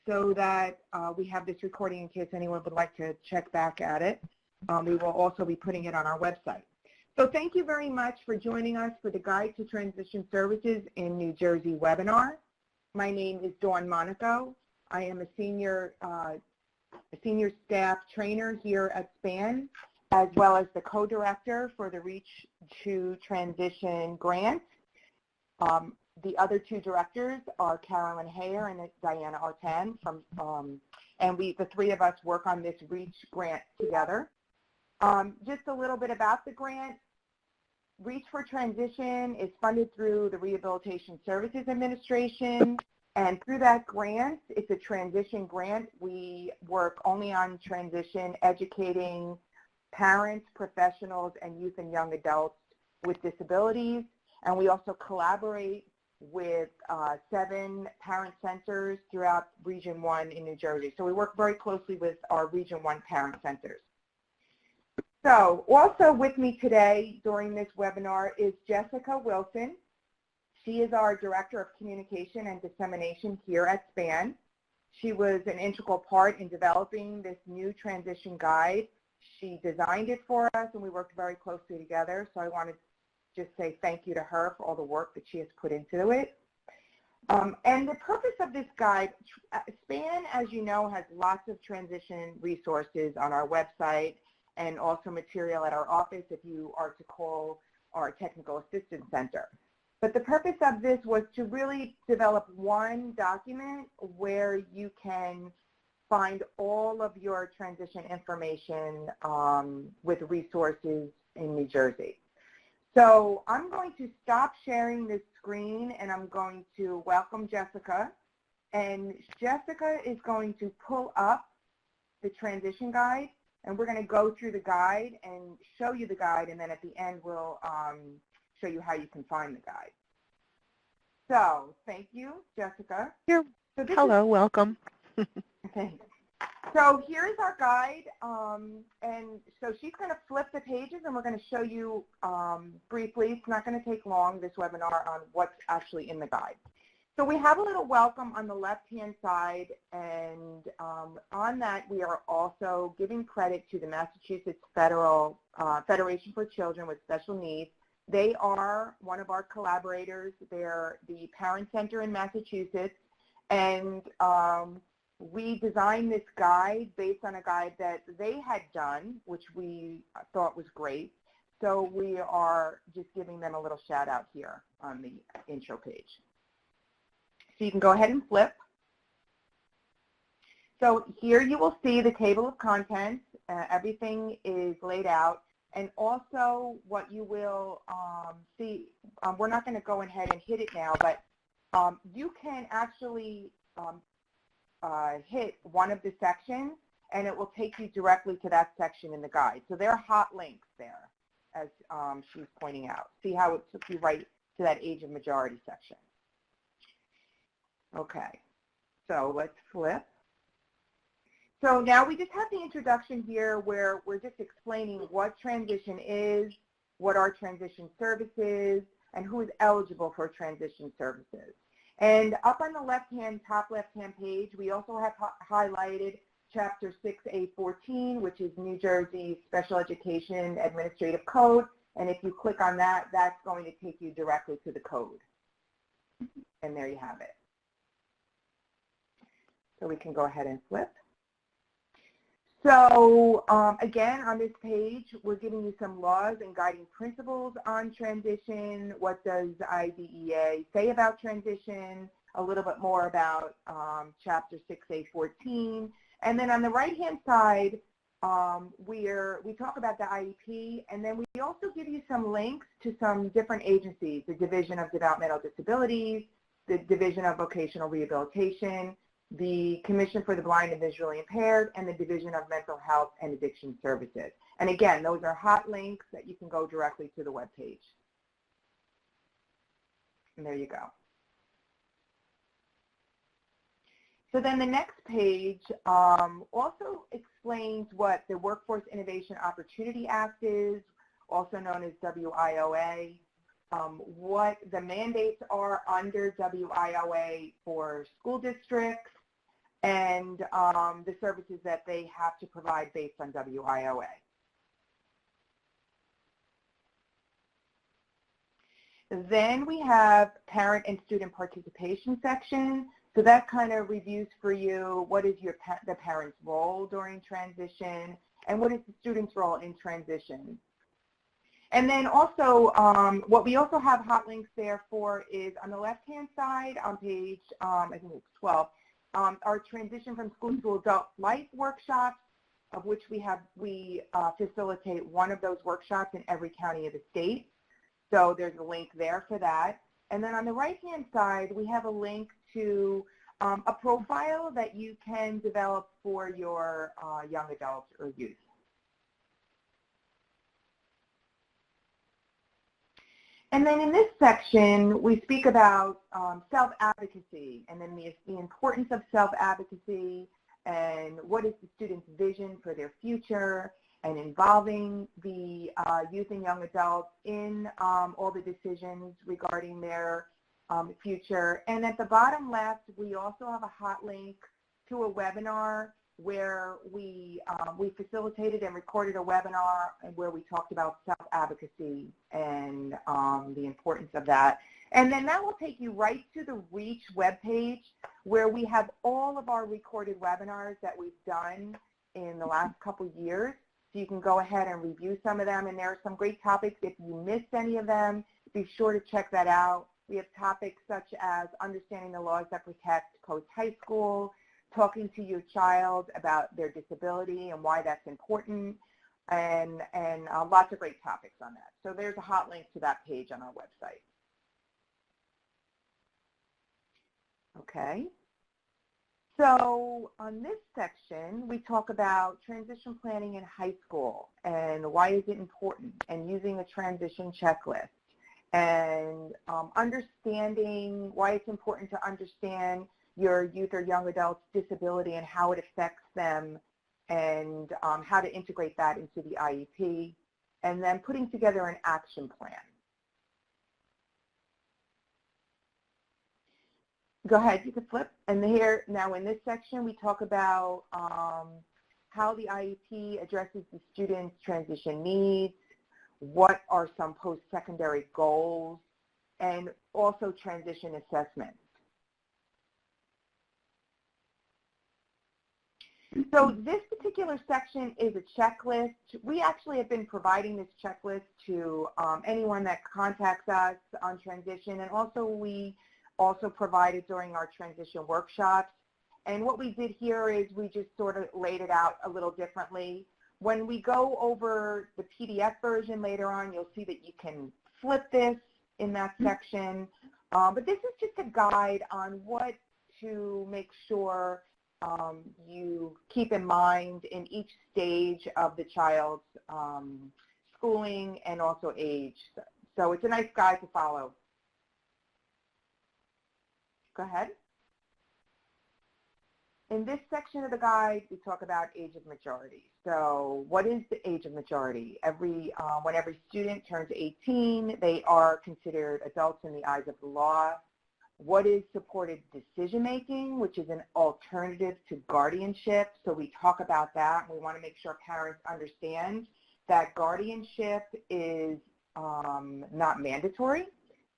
so that we have this recording in case anyone would like to check back at it. We will also be putting it on our website. So thank you very much for joining us for the Guide to Transition Services in New Jersey webinar. My name is Dawn Monaco. I am a senior staff trainer here at SPAN, as well as the co-director for the Reach to Transition grant. The other two directors are Carolyn Hayer and Diana Artan, and the three of us work on this Reach grant together. Just a little bit about the grant. Reach for Transition is funded through the Rehabilitation Services Administration, and through that grant, it's a transition grant. We work only on transition, educating parents, professionals, and youth and young adults with disabilities. And we also collaborate with 7 parent centers throughout Region 1 in New Jersey. So we work very closely with our Region 1 parent centers. So also with me today during this webinar is Jessica Wilson. She is our Director of Communication and Dissemination here at SPAN. She was an integral part in developing this new transition guide. She designed it for us, and we worked very closely together. So I wanted to just say thank you to her for all the work that she has put into it. And the purpose of this guide, SPAN, as you know, has lots of transition resources on our website and also material at our office if you are to call our Technical Assistance Center. But the purpose of this was to really develop one document where you can find all of your transition information with resources in New Jersey. So I'm going to stop sharing this screen and I'm going to welcome Jessica. And Jessica is going to pull up the transition guide, and we're going to go through the guide and show you the guide, and then at the end we'll show you how you can find the guide. So thank you, Jessica. Hello, welcome. Thanks. So here's our guide, and so she's going to flip the pages, and we're going to show you briefly, it's not going to take long, this webinar, on what's actually in the guide. So we have a little welcome on the left-hand side, and on that we are also giving credit to the Massachusetts Federation for Children with Special Needs. They are one of our collaborators. They're the parent center in Massachusetts, and we designed this guide based on a guide that they had done, which we thought was great. So we are just giving them a little shout out here on the intro page. So you can go ahead and flip. So here you will see the table of contents. Everything is laid out. And also what you will see, we're not going to go ahead and hit it now, but you can actually hit one of the sections and it will take you directly to that section in the guide. So there are hot links there, as she's pointing out. See how it took you right to that age of majority section. Okay, so let's flip. So now we just have the introduction here where we're just explaining what transition is, what are transition services, and who is eligible for transition services. And up on the left-hand, top left-hand page, we also have highlighted Chapter 6A14, which is New Jersey Special Education Administrative Code. And if you click on that, that's going to take you directly to the code. And there you have it. So we can go ahead and flip. So again, on this page, we're giving you some laws and guiding principles on transition. What does IDEA say about transition? A little bit more about Chapter 6A14. And then on the right-hand side, we talk about the IEP, and then we also give you some links to some different agencies, the Division of Developmental Disabilities, the Division of Vocational Rehabilitation, the Commission for the Blind and Visually Impaired, and the Division of Mental Health and Addiction Services. And again, those are hot links that you can go directly to the web page. And there you go. So then the next page also explains what the Workforce Innovation Opportunity Act is, also known as WIOA, what the mandates are under WIOA for school districts, and the services that they have to provide based on WIOA. Then we have parent and student participation section. So that kind of reviews for you what is the parent's role during transition and what is the student's role in transition. And then also, what we also have hot links there for is on the left-hand side on page, I think it's 12, our transition from school to adult life workshops, of which we facilitate one of those workshops in every county of the state. So there's a link there for that. And then on the right-hand side, we have a link to a profile that you can develop for your young adults or youth. And then in this section, we speak about self-advocacy and then the importance of self-advocacy and what is the student's vision for their future and involving the youth and young adults in all the decisions regarding their future. And at the bottom left, we also have a hot link to a webinar where we facilitated and recorded a webinar where we talked about self-advocacy and the importance of that. And then that will take you right to the REACH webpage where we have all of our recorded webinars that we've done in the last couple years. So you can go ahead and review some of them, and there are some great topics. If you missed any of them, be sure to check that out. We have topics such as understanding the laws that protect post-high school, talking to your child about their disability and why that's important, and lots of great topics on that. So there's a hot link to that page on our website. Okay. So on this section, we talk about transition planning in high school and why is it important, and using a transition checklist, and understanding why it's important to understand your youth or young adult's disability and how it affects them, and how to integrate that into the IEP, and then putting together an action plan. Go ahead, you can flip. And here, now in this section, we talk about how the IEP addresses the student's transition needs, what are some post-secondary goals, and also transition assessments. So this particular section is a checklist. We actually have been providing this checklist to anyone that contacts us on transition, and also we also provided during our transition workshops. And what we did here is we just sort of laid it out a little differently. When we go over the PDF version later on, you'll see that you can flip this in that section. But this is just a guide on what to make sure you keep in mind in each stage of the child's schooling and also age. So it's a nice guide to follow. Go ahead. In this section of the guide, we talk about age of majority. So what is the age of majority? When every student turns 18, they are considered adults in the eyes of the law. What is supported decision-making, which is an alternative to guardianship? So we talk about that. We want to make sure parents understand that guardianship is not mandatory,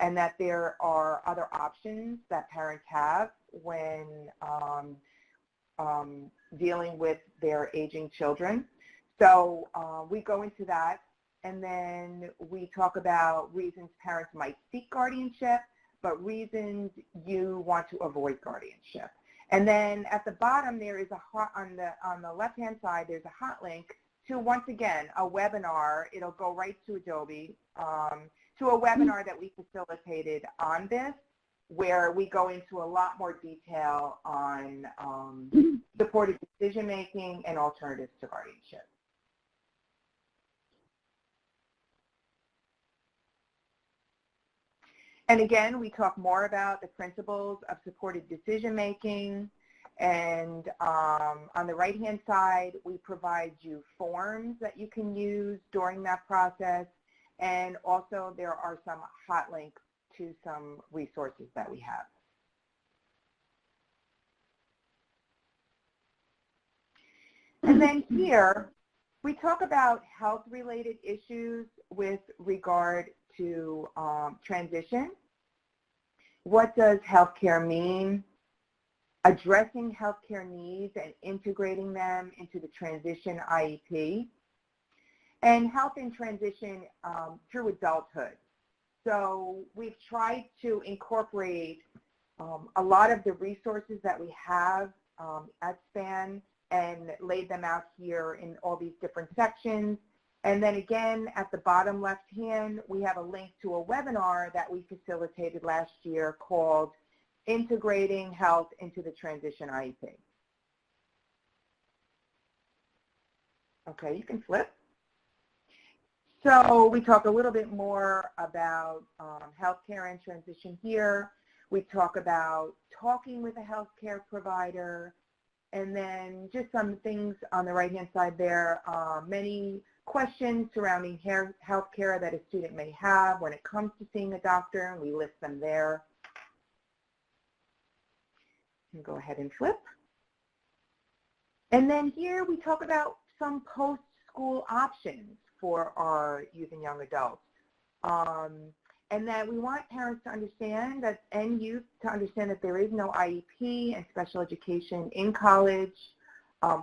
and that there are other options that parents have when dealing with their aging children. So we go into that, and then we talk about reasons parents might seek guardianship, but reasons you want to avoid guardianship. And then at the bottom there is on the left-hand side, there's a hot link to, once again, a webinar. It'll go right to Adobe, to a webinar that we facilitated on this, where we go into a lot more detail on supported decision-making and alternatives to guardianship. And again, we talk more about the principles of supported decision-making, and on the right-hand side, we provide you forms that you can use during that process, and also there are some hot links to some resources that we have. And then here, we talk about health-related issues with regard to transition. What does healthcare mean? Addressing healthcare needs and integrating them into the transition IEP. And health in transition through adulthood. So we've tried to incorporate a lot of the resources that we have at SPAN and laid them out here in all these different sections. And then again, at the bottom left hand, we have a link to a webinar that we facilitated last year called Integrating Health into the Transition IEP. Okay, you can flip. So we talk a little bit more about healthcare and transition here. We talk about talking with a healthcare provider, and then just some things on the right-hand side there, many questions surrounding healthcare that a student may have when it comes to seeing a doctor, and we list them there. You can go ahead and flip. And then here we talk about some post-school options for our youth and young adults. And that we want parents to understand that, and youth to understand that there is no IEP and special education in college.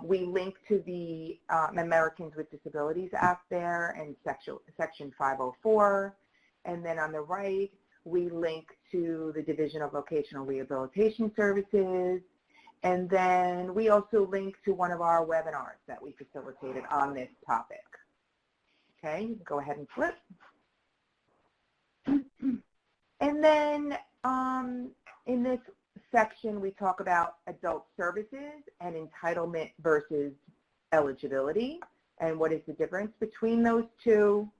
We link to the Americans with Disabilities Act there and Section 504. And then on the right, we link to the Division of Vocational Rehabilitation Services. And then we also link to one of our webinars that we facilitated on this topic. Okay, you can go ahead and flip. And then in this section, we talk about adult services and entitlement versus eligibility and what is the difference between those two.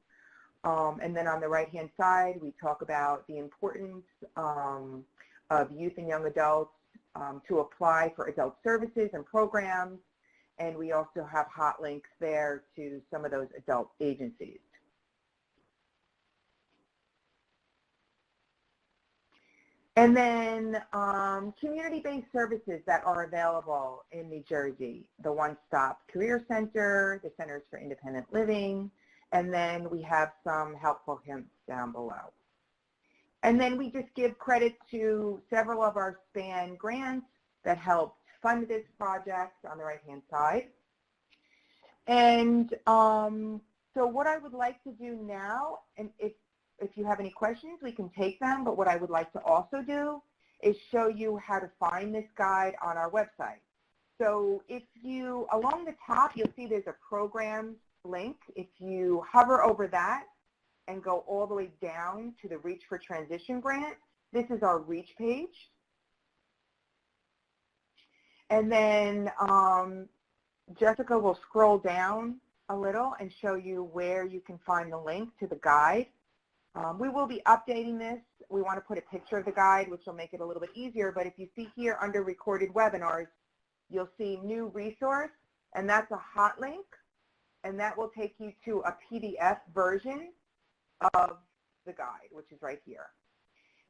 And then on the right-hand side, we talk about the importance of youth and young adults to apply for adult services and programs. And we also have hot links there to some of those adult agencies. And then community-based services that are available in New Jersey, the One-Stop Career Center, the Centers for Independent Living, and then we have some helpful hints down below. And then we just give credit to several of our SPAN grants that helped fund this project on the right-hand side. And so what I would like to do now, and if you have any questions, we can take them, but what I would like to also do is show you how to find this guide on our website. So if you, along the top, you'll see there's a program link. If you hover over that and go all the way down to the Reach for Transition grant, this is our Reach page. And then Jessica will scroll down a little and show you where you can find the link to the guide. We will be updating this. We want to put a picture of the guide, which will make it a little bit easier, but if you see here under recorded webinars, you'll see new resource, and that's a hot link, and that will take you to a PDF version of the guide, which is right here.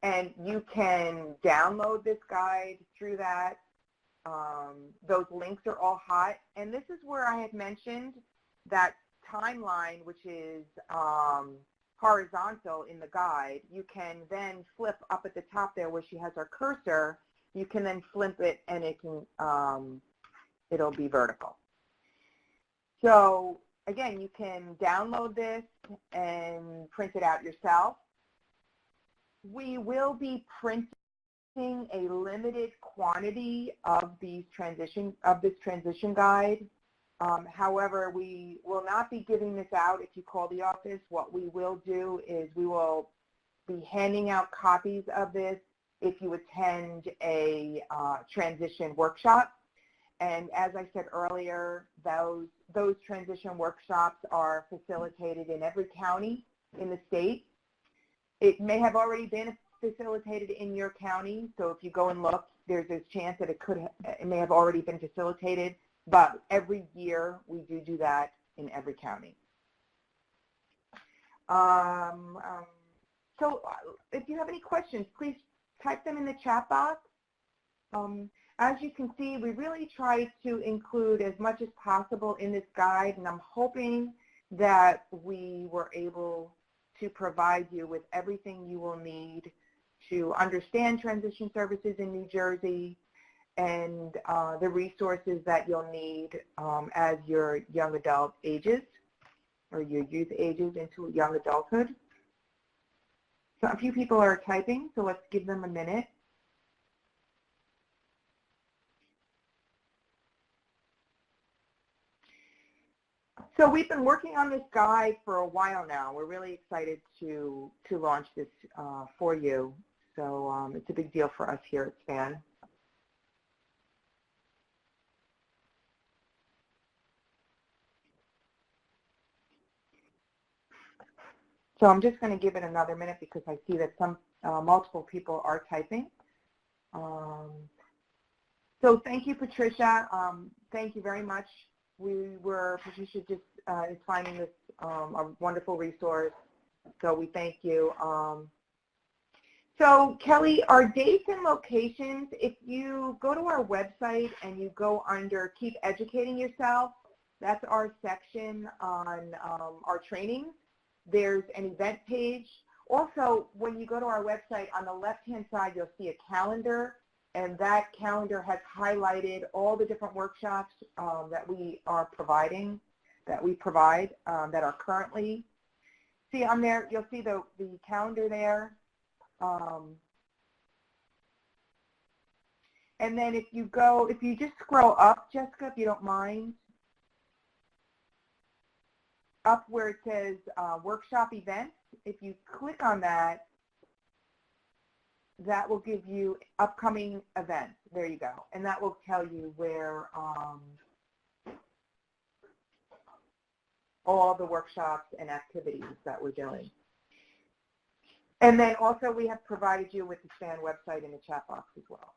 And you can download this guide through that. Those links are all hot, and this is where I had mentioned that timeline, which is horizontal in the guide. You can then flip up at the top there where she has her cursor. You can then flip it, and it can it'll be vertical. So again, you can download this and print it out yourself. We will be printing a limited quantity of this transition guide. However, we will not be giving this out if you call the office. What we will do is we will be handing out copies of this if you attend a transition workshop. And as I said earlier, those transition workshops are facilitated in every county in the state. It may have already been facilitated in your county, so if you go and look, there's a chance that it may have already been facilitated, but every year we do that in every county. So if you have any questions, please type them in the chat box. as you can see, we really try to include as much as possible in this guide, and I'm hoping that we were able to provide you with everything you will need to understand transition services in New Jersey and the resources that you'll need as your young adult ages or your youth ages into young adulthood. So a few people are typing, so let's give them a minute. So we've been working on this guide for a while now. We're really excited to launch this for you. So it's a big deal for us here at SPAN. So I'm just going to give it another minute because I see that some multiple people are typing. So thank you, Patricia. Thank you very much. Patricia just is finding this a wonderful resource, so we thank you. So Kelly, our dates and locations, if you go to our website and you go under Keep Educating Yourself, that's our section on our training. There's an event page. Also, when you go to our website, on the left-hand side, you'll see a calendar, and that calendar has highlighted all the different workshops that we are providing, that we provide, that are currently. See on there, you'll see the calendar there. And then if you just scroll up, Jessica, if you don't mind, up where it says workshop events, if you click on that, that will give you upcoming events. There you go. And that will tell you where all the workshops and activities that we're doing. And then also we have provided you with the SPAN website in the chat box as well.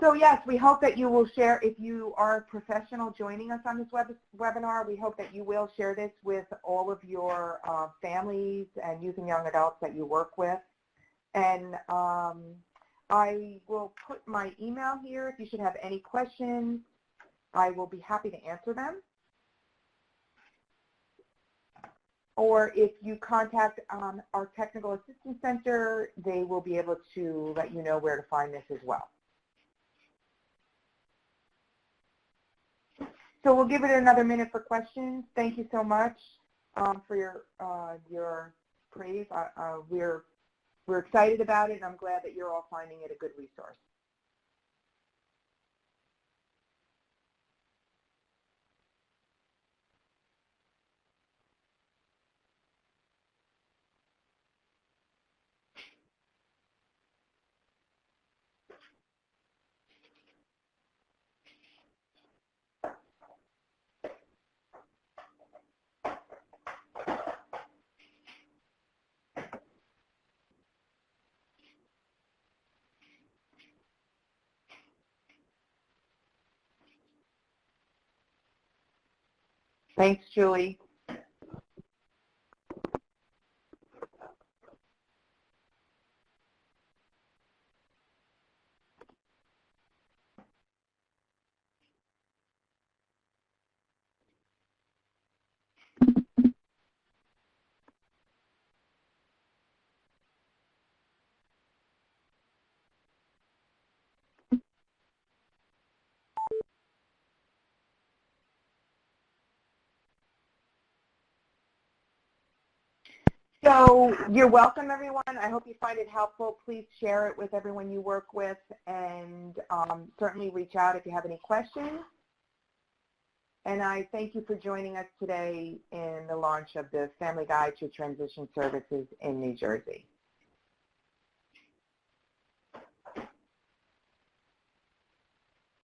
So yes, we hope that you will share, if you are a professional joining us on this webinar, we hope that you will share this with all of your families and youth and young adults that you work with. And I will put my email here. If you should have any questions, I will be happy to answer them. Or if you contact our Technical Assistance Center, they will be able to let you know where to find this as well. So we'll give it another minute for questions. Thank you so much for your praise. We're excited about it, and I'm glad that you're all finding it a good resource. Thanks, Julie. So you're welcome, everyone. I hope you find it helpful. Please share it with everyone you work with, and certainly reach out if you have any questions. And I thank you for joining us today in the launch of the Family Guide to Transition Services in New Jersey.